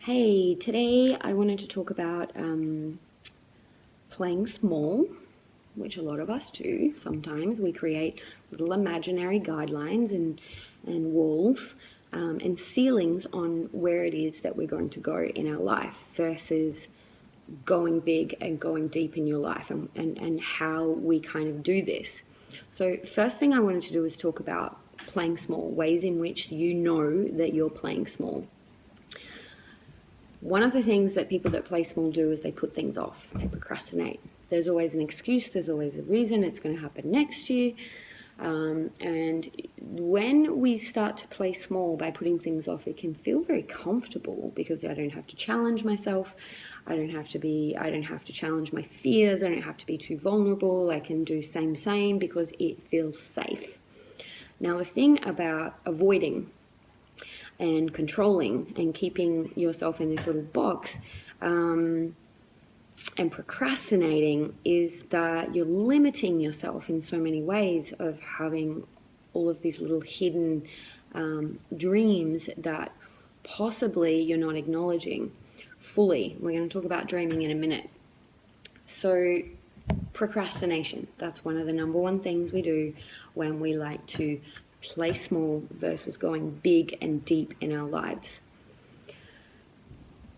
Hey, today I wanted to talk about playing small, which a lot of us do. Sometimes we create little imaginary guidelines and walls and ceilings on where it is that we're going to go in our life versus going big and going deep in your life and how we kind of do this. So first thing I wanted to do is talk about playing small, ways in which you know that you're playing small. One of the things that people that play small do is they put things off. They procrastinate. There's always an excuse. There's always a reason. It's going to happen next year. And when we start to play small by putting things off, it can feel very comfortable because I don't have to challenge myself. I don't have to challenge my fears. I don't have to be too vulnerable. I can do same because it feels safe. Now, the thing about avoiding and controlling and keeping yourself in this little box and procrastinating is that you're limiting yourself in so many ways of having all of these little hidden dreams that possibly you're not acknowledging fully. We're going to talk about dreaming in a minute. So procrastination, that's one of the number one things we do when we like to play small versus going big and deep in our lives.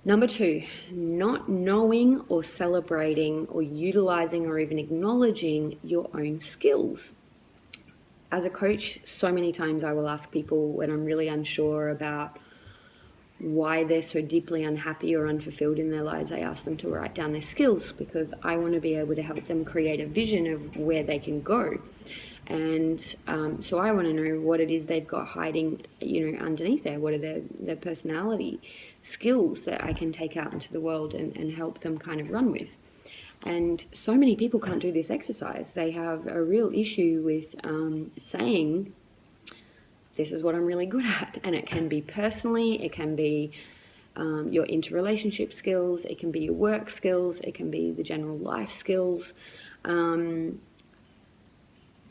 Number two, not knowing or celebrating or utilizing or even acknowledging your own skills. As a coach, so many times I will ask people when I'm really unsure about why they're so deeply unhappy or unfulfilled in their lives, I ask them to write down their skills because I want to be able to help them create a vision of where they can go. And so I want to know what it is they've got hiding, underneath there. What are their personality skills that I can take out into the world and help them kind of run with. And so many people can't do this exercise. They have a real issue with saying, this is what I'm really good at. And it can be personally, it can be your interrelationship skills, it can be your work skills, it can be the general life skills.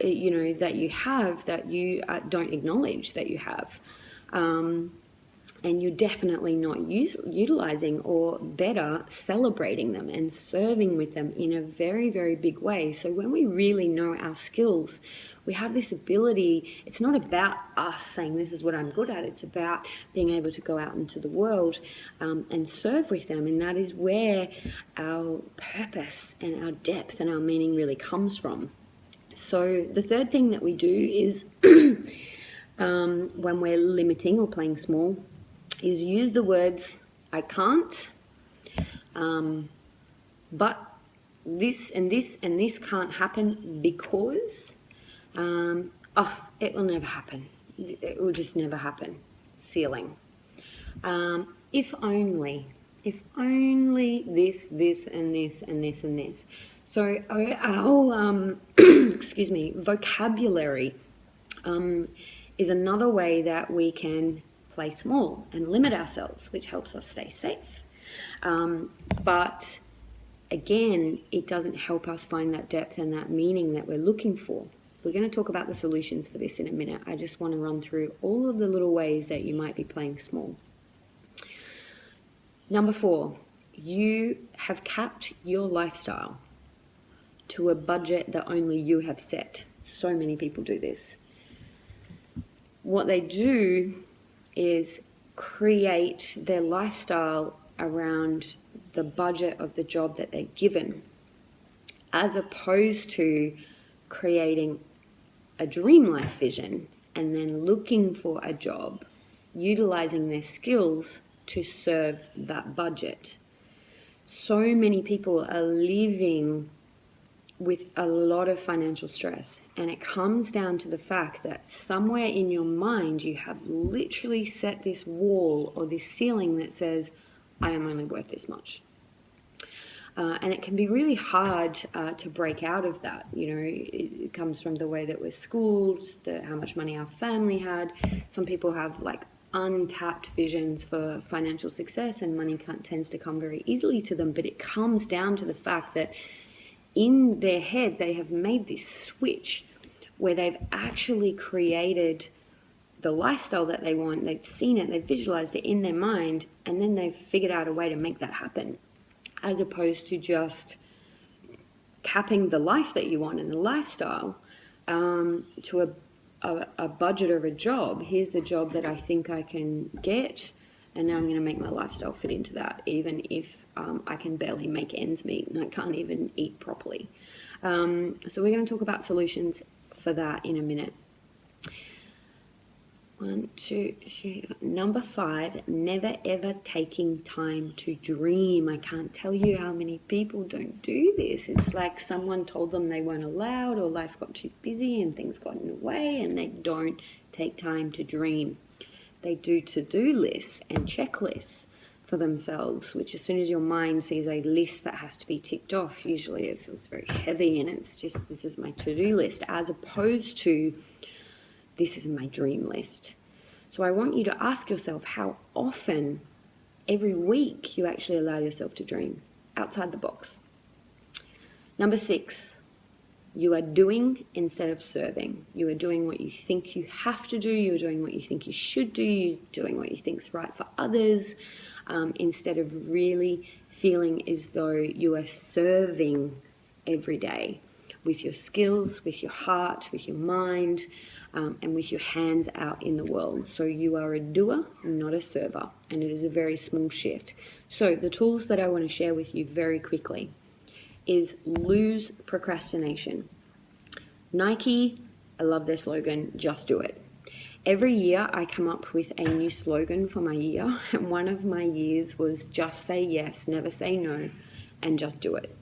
That you have that you don't acknowledge that you have. And you're definitely not utilizing or better celebrating them and serving with them in a very, very big way. So when we really know our skills, we have this ability. It's not about us saying this is what I'm good at. It's about being able to go out into the world and serve with them. And that is where our purpose and our depth and our meaning really comes from. So the third thing that we do is when we're limiting or playing small is use the words I can't, but this and this and this can't happen because it will never happen. It will just never happen. Ceiling. If only this and this and this and this. So our vocabulary is another way that we can play small and limit ourselves, which helps us stay safe. But again, it doesn't help us find that depth and that meaning that we're looking for. We're going to talk about the solutions for this in a minute. I just want to run through all of the little ways that you might be playing small. Number 4, you have capped your lifestyle to a budget that only you have set. So many people do this. What they do is create their lifestyle around the budget of the job that they're given, as opposed to creating a dream life vision and then looking for a job, utilizing their skills to serve that budget. So many people are living with a lot of financial stress, and it comes down to the fact that somewhere in your mind you have literally set this wall or this ceiling that says, I am only worth this much. And it can be really hard to break out of that. It comes from the way that we're schooled, how much money our family had. Some people have untapped visions for financial success, and money tends to come very easily to them, but it comes down to the fact that in their head they have made this switch where they've actually created the lifestyle that they want, they've seen it, they've visualized it in their mind, and then they've figured out a way to make that happen, as opposed to just capping the life that you want and the lifestyle to a budget or a job. Here's the job that I think I can get, and now I'm going to make my lifestyle fit into that, even if I can barely make ends meet and I can't even eat properly. So we're going to talk about solutions for that in a minute. 1, 2, 3. Number 5, never ever taking time to dream. I can't tell you how many people don't do this. It's like someone told them they weren't allowed, or life got too busy and things got in the way, and they don't take time to dream. They do to-do lists and checklists for themselves, which as soon as your mind sees a list that has to be ticked off, usually it feels very heavy, and it's just, this is my to-do list, as opposed to, this is my dream list. So I want you to ask yourself how often every week you actually allow yourself to dream outside the box. Number 6, you are doing instead of serving. You are doing what you think you have to do. You're doing what you think you should do. You're doing what you think's right for others, instead of really feeling as though you are serving every day with your skills, with your heart, with your mind, and with your hands out in the world. So you are a doer, not a server, and it is a very small shift. So the tools that I want to share with you very quickly is lose procrastination. Nike, I love their slogan, just do it. Every year I come up with a new slogan for my year, and one of my years was just say yes, never say no, and just do it.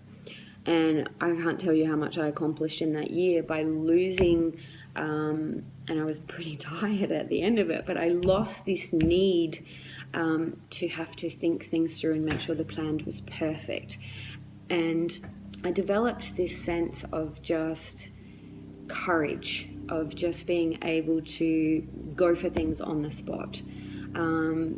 And I can't tell you how much I accomplished in that year by losing, and I was pretty tired at the end of it, but I lost this need to have to think things through and make sure the plan was perfect. And I developed this sense of just courage, of just being able to go for things on the spot,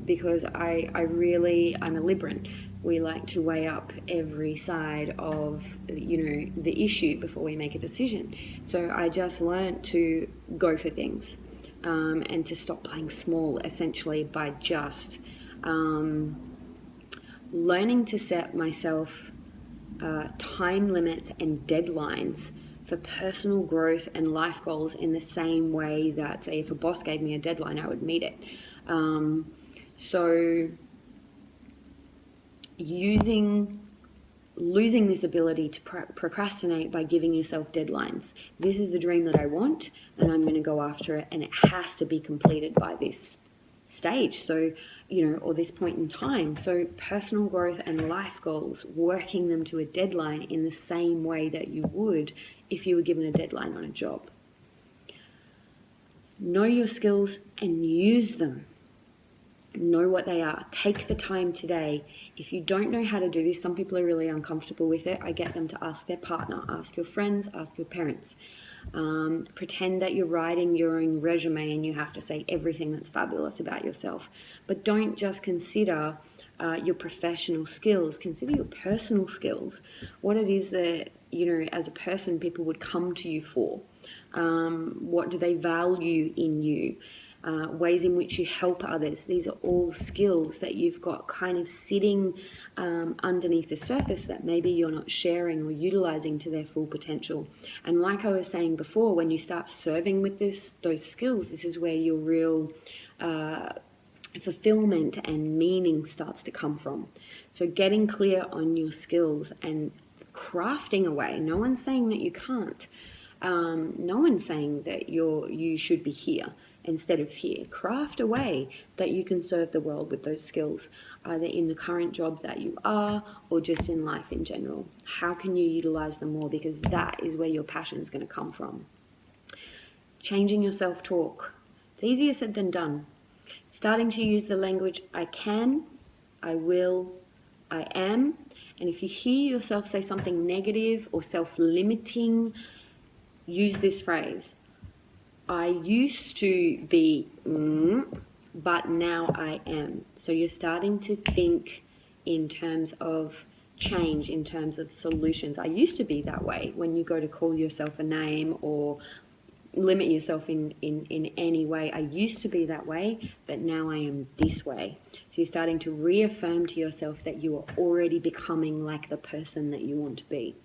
because I'm a Libran. We like to weigh up every side of, the issue before we make a decision. So I just learned to go for things, and to stop playing small, essentially, by just learning to set myself time limits and deadlines for personal growth and life goals in the same way that, say, if a boss gave me a deadline, I would meet it. So losing this ability to procrastinate by giving yourself deadlines. This is the dream that I want, and I'm going to go after it, and it has to be completed by this stage. So, or this point in time. So personal growth and life goals, working them to a deadline in the same way that you would if you were given a deadline on a job. Know your skills and use them. Know what they are. Take the time today. If you don't know how to do this, some people are really uncomfortable with it. I get them to ask their partner, ask your friends, ask your parents. Pretend that you're writing your own resume and you have to say everything that's fabulous about yourself. But don't just consider your professional skills. Consider your personal skills. What it is that, as a person, people would come to you for. What do they value in you? Ways in which you help others. These are all skills that you've got kind of sitting underneath the surface that maybe you're not sharing or utilizing to their full potential. And like I was saying before, when you start serving with those skills, this is where your real fulfillment and meaning starts to come from. So getting clear on your skills and crafting away. No one's saying that you can't. No one's saying that you should be here instead of here. Craft a way that you can serve the world with those skills, either in the current job that you are or just in life in general. How can you utilize them more? Because that is where your passion is going to come from. Changing your self-talk. It's easier said than done. Starting to use the language I can, I will, I am. And if you hear yourself say something negative or self-limiting, use this phrase. I used to be, but now I am. So you're starting to think in terms of change, in terms of solutions. I used to be that way. When you go to call yourself a name or limit yourself in any way. I used to be that way, but now I am this way. So you're starting to reaffirm to yourself that you are already becoming like the person that you want to be.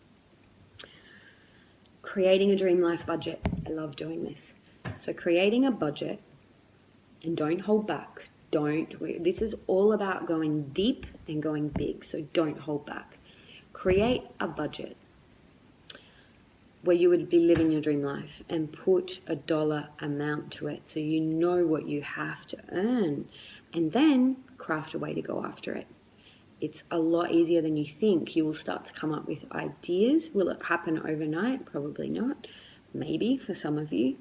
Creating a dream life budget. I love doing this. So creating a budget, and don't hold back. This is all about going deep and going big. So don't hold back. Create a budget where you would be living your dream life and put a dollar amount to it so you know what you have to earn, and then craft a way to go after it. It's a lot easier than you think. You will start to come up with ideas. Will it happen overnight? Probably not. Maybe for some of you.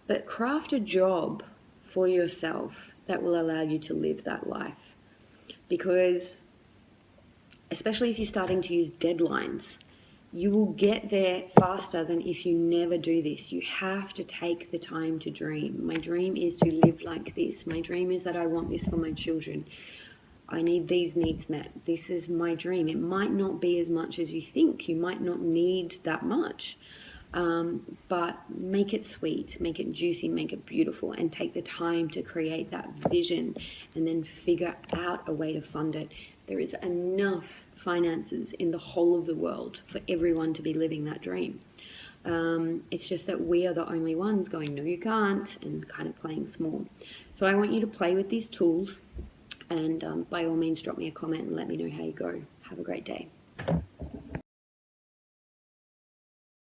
But craft a job for yourself that will allow you to live that life. Because especially if you're starting to use deadlines, you will get there faster than if you never do this. You have to take the time to dream. My dream is to live like this. My dream is that I want this for my children. I need these needs met. This is my dream. It might not be as much as you think. You might not need that much. But make it sweet, make it juicy, make it beautiful, and take the time to create that vision and then figure out a way to fund it. There is enough finances in the whole of the world for everyone to be living that dream. It's just that we are the only ones going, no, you can't, and kind of playing small. So I want you to play with these tools, and by all means, drop me a comment and let me know how you go. Have a great day.